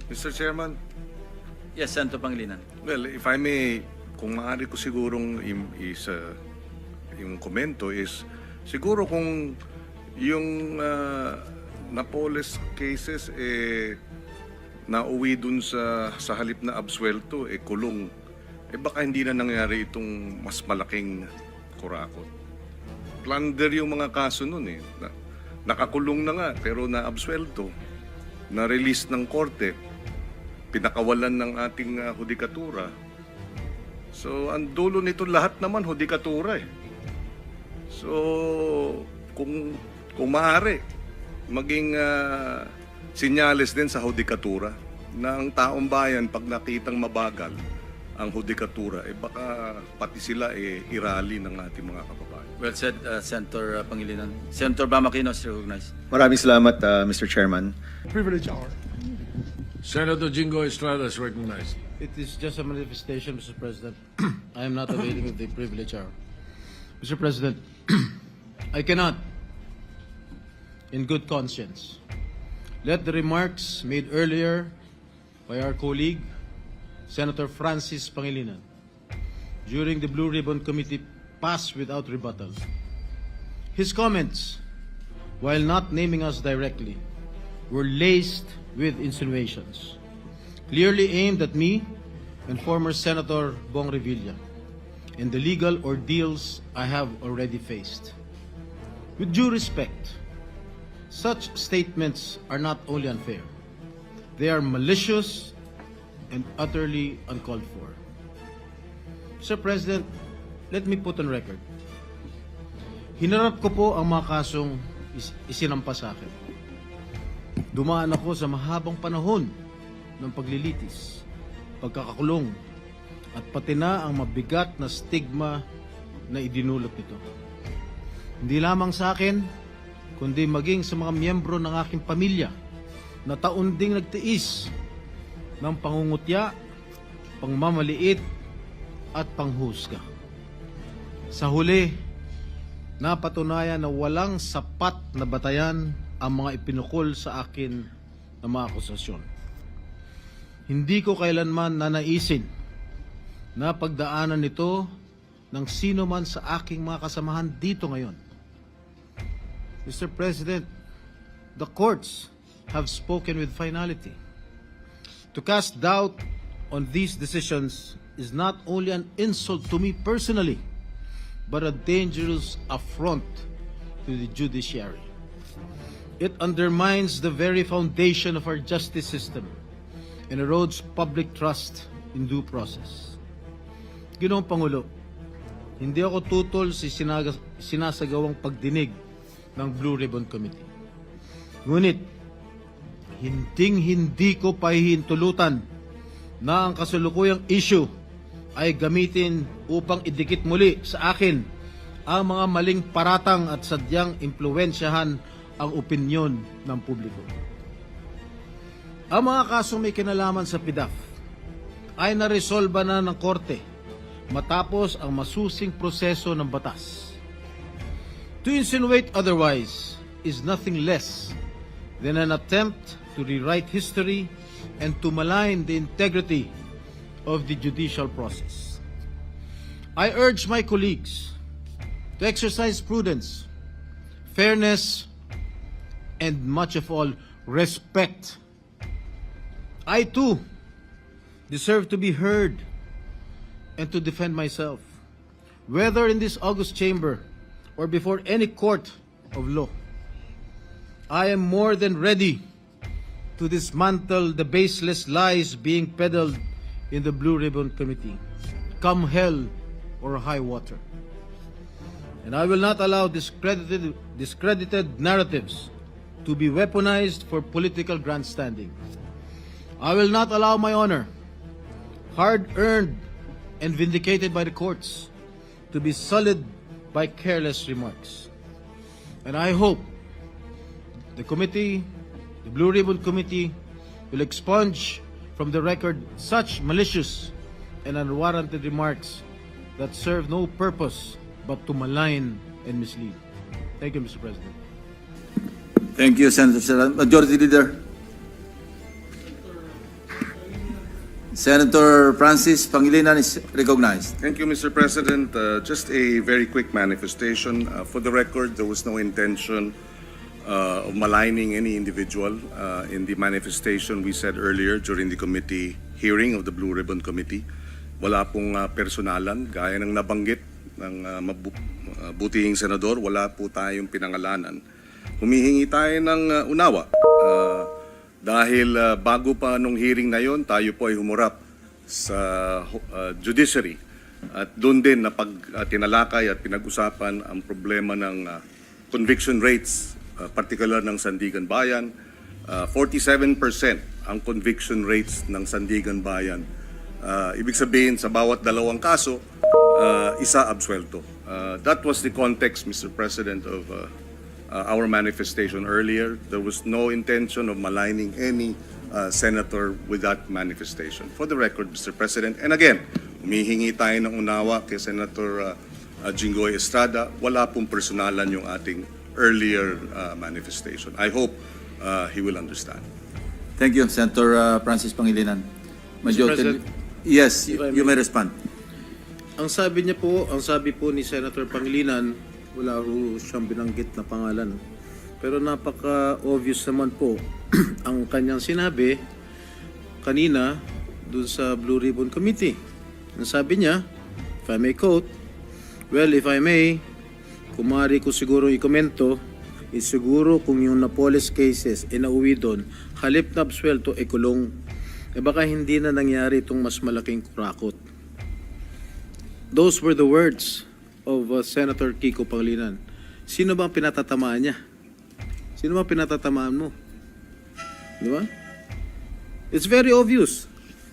Mr. Chairman, Yes, Senator Pangilinan. well, if I may, kung maaari ko sigurong yung komento is, siguro kung yung Napoles cases, nauwi dun sa halip na absuelto, kulong, baka hindi na nangyari itong mas malaking kurakot. Plunder yung mga kaso nun nakakulong na nga, pero na-absuelto, na-release ng korte, pinakawalan ng ating hudikatura. So, ang dulo nito lahat naman, hudikatura So, kung maaari, maging sinyales din sa hudikatura na ang taong bayan, pag nakitang mabagal ang hudikatura, baka pati sila irali ng ating mga kababayan. Well said, Senator Pangilinan. Senator Bamakino is recognized. Maraming salamat, Mr. Chairman. Privilege hour. Senator Jingo Estrada is recognized. It is just a manifestation, Mr. President. I am not availing of the privilege hour. Mr. President, I cannot, in good conscience, let the remarks made earlier by our colleague, Senator Francis Pangilinan, during the Blue Ribbon Committee pass without rebuttal. His comments, while not naming us directly, were laced with insinuations, clearly aimed at me and former Senator Bong Revilla, and the legal ordeals I have already faced. With due respect, such statements are not only unfair, they are malicious and utterly uncalled for. Mr. President, let me put on record. Hinarap ko po ang mga kasong isinampa sa akin. Dumaan ako sa mahabang panahon ng paglilitis, pagkakakulong, at pati na ang mabigat na stigma na idinulot nito. Hindi lamang sa akin, kundi maging sa mga miyembro ng aking pamilya na taon ding nagtiis ng pangungutya, pangmamaliit, at panghusga. Sa huli, napatunayan na walang sapat na batayan ang mga ipinukol sa akin na mga akusasyon. Hindi ko kailanman nanaisin na pagdaanan nito ng sino man sa aking mga kasamahan dito ngayon. Mr. President, the courts have spoken with finality. To cast doubt on these decisions is not only an insult to me personally, but a dangerous affront to the judiciary. It undermines the very foundation of our justice system and erodes public trust in due process. Ginoong Pangulo, hindi ako tutol sa sinasagawang pagdinig ng Blue Ribbon Committee. Ngunit, hindi ko pahihintulutan na ang kasalukuyang issue ay gamitin upang idikit muli sa akin ang mga maling paratang at sadyang impluwensyahan ang opinyon ng publiko. Ang mga kasong may kinalaman sa PDAF ay naresolba na ng korte matapos ang masusing proseso ng batas. To insinuate otherwise is nothing less than an attempt to rewrite history and to malign the integrity of the judicial process. I urge my colleagues to exercise prudence, fairness, and much of all, respect. I too deserve to be heard and to defend myself, whether in this august chamber or before any court of law. I am more than ready to dismantle the baseless lies being peddled in the Blue Ribbon Committee, come hell or high water. And I will not allow discredited narratives to be weaponized for political grandstanding. I will not allow my honor, hard-earned and vindicated by the courts, to be sullied by careless remarks. And I hope the committee, the Blue Ribbon Committee, will expunge from the record such malicious and unwarranted remarks that serve no purpose but to malign and mislead. Thank you, Mr. President. Thank you, Senator Serrano. Majority Leader. Senator Francis Pangilinan is recognized. Thank you, Mr. President. Just a very quick manifestation. For the record, there was no intention of maligning any individual. In the manifestation we said earlier during the committee hearing of the Blue Ribbon Committee, wala pong personalan. Gaya ng nabanggit ng butihing senador, wala po tayong pinangalanan. Humihingi tayo ng unawa. Dahil bago pa nung hearing na yon, tayo po ay humurap sa judiciary. At doon din na tinalakay at pinag-usapan ang problema ng conviction rates, particular ng Sandigan Bayan. 47% ang conviction rates ng Sandigan Bayan. Ibig sabihin, sa bawat dalawang kaso, isa absuelto. That was the context, Mr. President, of our manifestation earlier. There was no intention of maligning any senator with that manifestation. For the record, Mr. President, and again, humihingi tayo ng unawa kay Senator Jinggoy Estrada. Wala pong personalan yung ating earlier manifestation. I hope he will understand. Thank you, Senator Francis Pangilinan. President, Yes, if I you may- may respond. Ang sabi po ni Senator Pangilinan, wala ho siyang binanggit na pangalan. Pero napaka-obvious naman po ang kanyang sinabi kanina dun sa Blue Ribbon Committee. Ang sabi niya, if I may quote, well, if I may, kung maaari ko siguro ikomento, is siguro kung yung Napoles cases inauwi doon, halip na absuelto, kulong, baka hindi na nangyari itong mas malaking kurakot. Those were the words of Senator Kiko Pangilinan. Sino ba ang pinatatamaan niya? Sino ba ang pinatatamaan mo? Di ba? It's very obvious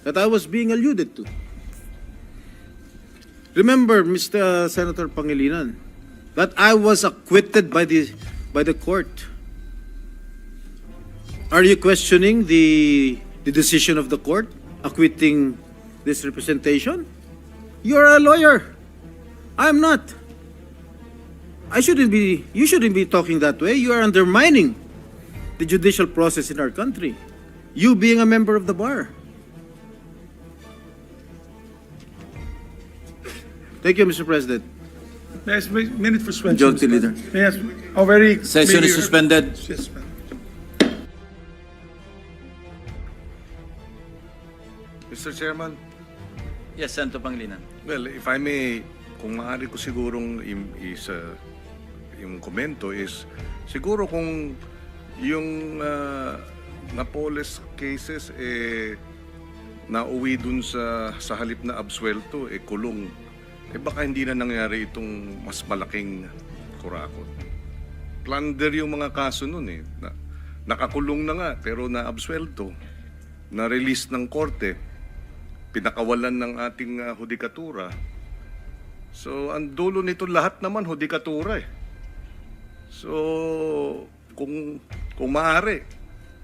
that I was being alluded to. Remember, Mr. Senator Pangilinan, that I was acquitted by the court. Are you questioning the decision of the court acquitting this representation? You're a lawyer. I'm not. You shouldn't be talking that way. You are undermining the judicial process in our country. You being a member of the bar. Thank you, Mr. President. May I ask, minute for suspension. Majority Leader. May I ask, very... Session is suspended. Yes, ma'am. Mr. Chairman, Yes, Senator Pangilinan. well, if I may, kung maaari ko sigurong yung komento is, siguro kung yung Napoles cases nauwi dun sa halip na absuelto, kulong, baka hindi na nangyari itong mas malaking kurakot. Plunder yung mga kaso nun nakakulong na nga, pero na-absuelto, na-release ng korte, pinakawalan ng ating hudikatura. So, ang dulo nito lahat naman, hudikatura So, kung maaari,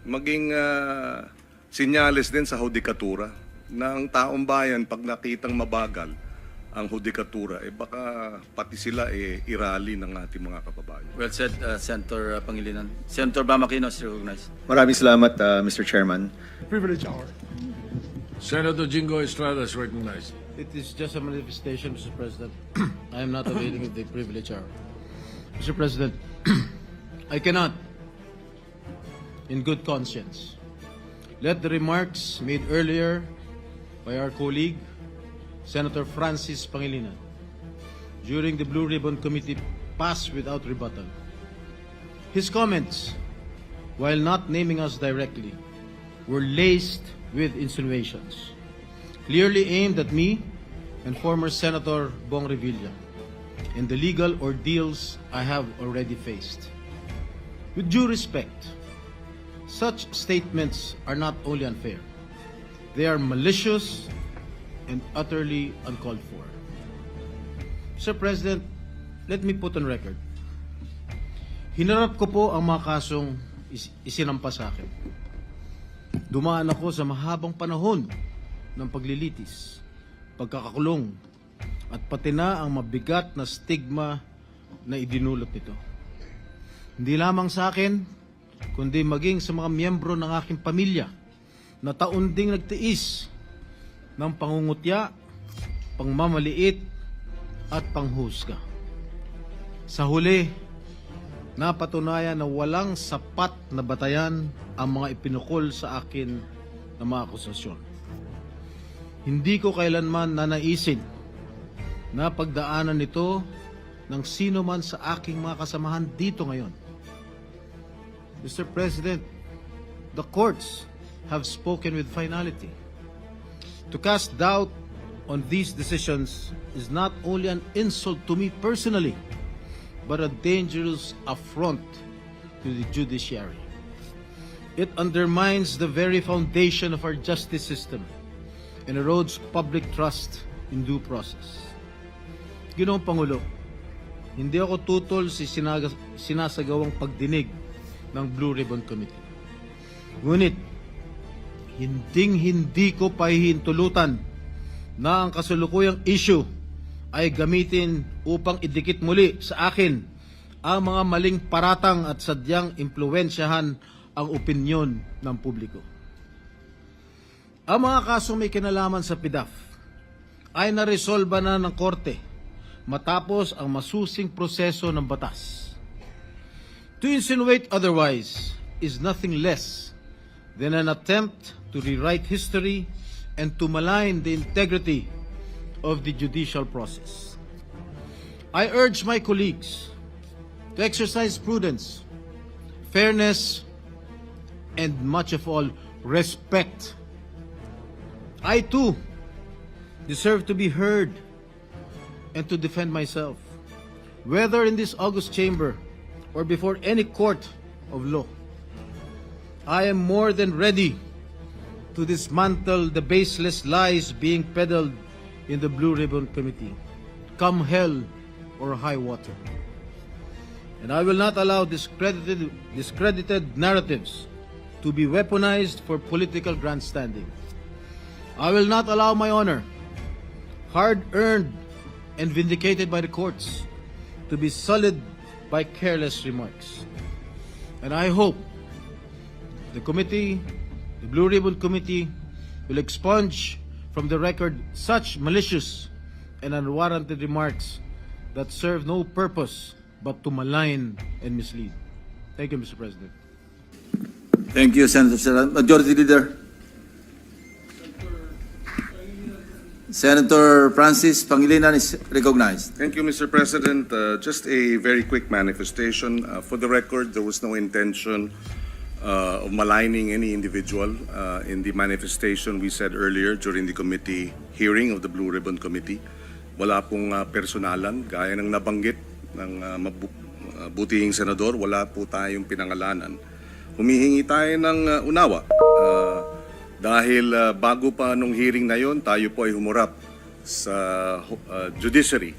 maging sinyales din sa hudikatura na ang taong bayan, pag nakitang mabagal ang hudikatura, baka pati sila irali ng ating mga kababayan. Well said, Senator Pangilinan. Senator Bamakino is recognized. Maraming salamat, Mr. Chairman. Privilege hour. Senator Jingo Estrada is recognized. It is just a manifestation, Mr. President. I am not availing of the privilege hour. Mr. President, I cannot, in good conscience, let the remarks made earlier by our colleague, Senator Francis Pangilinan, during the Blue Ribbon Committee pass without rebuttal. His comments, while not naming us directly, were laced with insinuations, clearly aimed at me and former Senator Bong Revilla and the legal ordeals I have already faced. With due respect, such statements are not only unfair, they are malicious and utterly uncalled for. Mr. President, let me put on record. Hinarap ko po ang mga kasong isinampa sa akin. Dumaan ako sa mahabang panahon ng paglilitis, pagkakakulong, at pati na ang mabigat na stigma na idinulot nito. Hindi lamang sa akin, kundi maging sa mga miyembro ng aking pamilya na taon ding nagtiis ng pangungutya, pangmamaliit, at panghusga. Sa huli, napatunayan na walang sapat na batayan ang mga ipinukol sa akin na mga akusasyon. Hindi ko kailanman nanaisin na pagdaanan nito ng sino man sa aking mga kasamahan dito ngayon. Mr. President, the courts have spoken with finality. To cast doubt on these decisions is not only an insult to me personally, but a dangerous affront to the judiciary. It undermines the very foundation of our justice system and erodes public trust in due process. Ginoong Pangulo, hindi ako tutol sa sinasagawang pagdinig ng Blue Ribbon Committee. Ngunit, hindi ko pahihintulutan na ang kasalukuyang issue ay gamitin upang idikit muli sa akin ang mga maling paratang at sadyang impluwensyahan ang opinyon ng publiko. Ang mga kasong may kinalaman sa PDAF ay naresolba na ng korte matapos ang masusing proseso ng batas. To insinuate otherwise is nothing less than an attempt to rewrite history and to malign the integrity of the judicial process. I urge my colleagues to exercise prudence, fairness, and much of all, respect. I too deserve to be heard and to defend myself, whether in this august chamber or before any court of law. I am more than ready to dismantle the baseless lies being peddled in the Blue Ribbon Committee, come hell or high water. And I will not allow discredited narratives to be weaponized for political grandstanding. I will not allow my honor, hard-earned and vindicated by the courts, to be sullied by careless remarks. And I hope the committee, the Blue Ribbon Committee, will expunge from the record such malicious and unwarranted remarks that serve no purpose but to malign and mislead. Thank you, Mr. President. Thank you, Senator Serrano. Majority Leader. Senator Francis Pangilinan is recognized. Thank you, Mr. President. Just a very quick manifestation. For the record, there was no intention of maligning any individual. In the manifestation we said earlier during the committee hearing of the Blue Ribbon Committee, wala pong personalan. Gaya ng nabanggit ng butihing senador, wala po tayong pinangalanan. Humihingi tayo ng unawa. Dahil bago pa nung hearing na yon, tayo po ay humurap sa judiciary.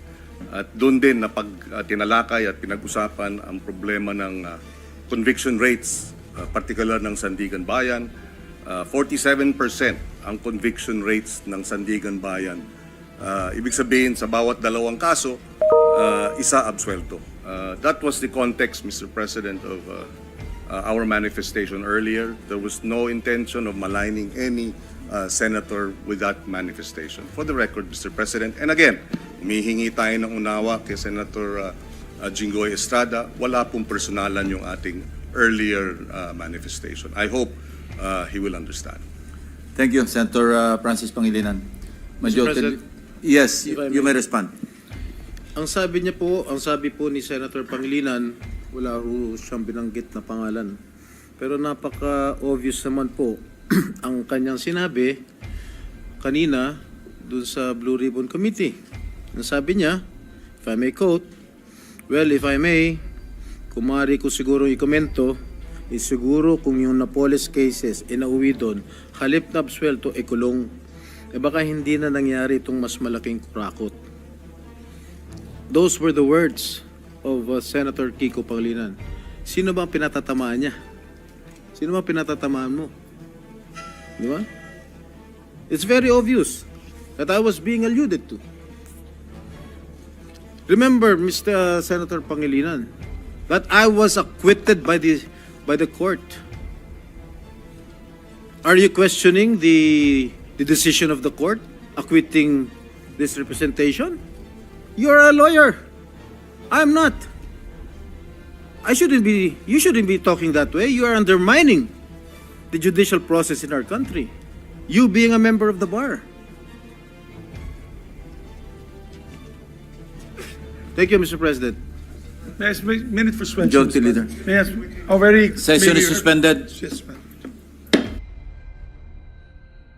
At doon din na tinalakay at pinag-usapan ang problema ng conviction rates, particular ng Sandigan Bayan. 47% ang conviction rates ng Sandigan Bayan. Ibig sabihin, sa bawat dalawang kaso, isa absuelto. That was the context, Mr. President, of our manifestation earlier. There was no intention of maligning any senator with that manifestation. For the record, Mr. President, and again, humihingi tayo ng unawa kay Senator Jinggoy Estrada. Wala pong personalan yung ating earlier manifestation. I hope he will understand. Thank you, Senator Francis Pangilinan. President, yes, if I you may- may respond. Ang sabi po ni Senator Pangilinan, wala ho siyang binanggit na pangalan. Pero napaka-obvious naman po ang kanyang sinabi kanina dun sa Blue Ribbon Committee. Ang sabi niya, if I may quote, well, if I may, kung maaari ko siguro ikomento, is siguro kung yung Napoles cases inauwi doon, halip na absuelto, kulong, baka hindi na nangyari itong mas malaking kurakot. Those were the words of Senator Kiko Pangilinan. Sino ba ang pinatatamaan niya? Sino ba ang pinatatamaan mo? Di ba? It's very obvious that I was being alluded to. Remember, Mr. Senator Pangilinan, that I was acquitted by the court. Are you questioning the the decision of the court acquitting this representation? You're a lawyer. I'm not. You shouldn't be talking that way. You are undermining the judicial process in our country. You being a member of the bar. Thank you, Mr. President. May I ask a minute for suspension? Majority Leader. May I ask, very. Session is maybe- suspended. Yes, ma'am.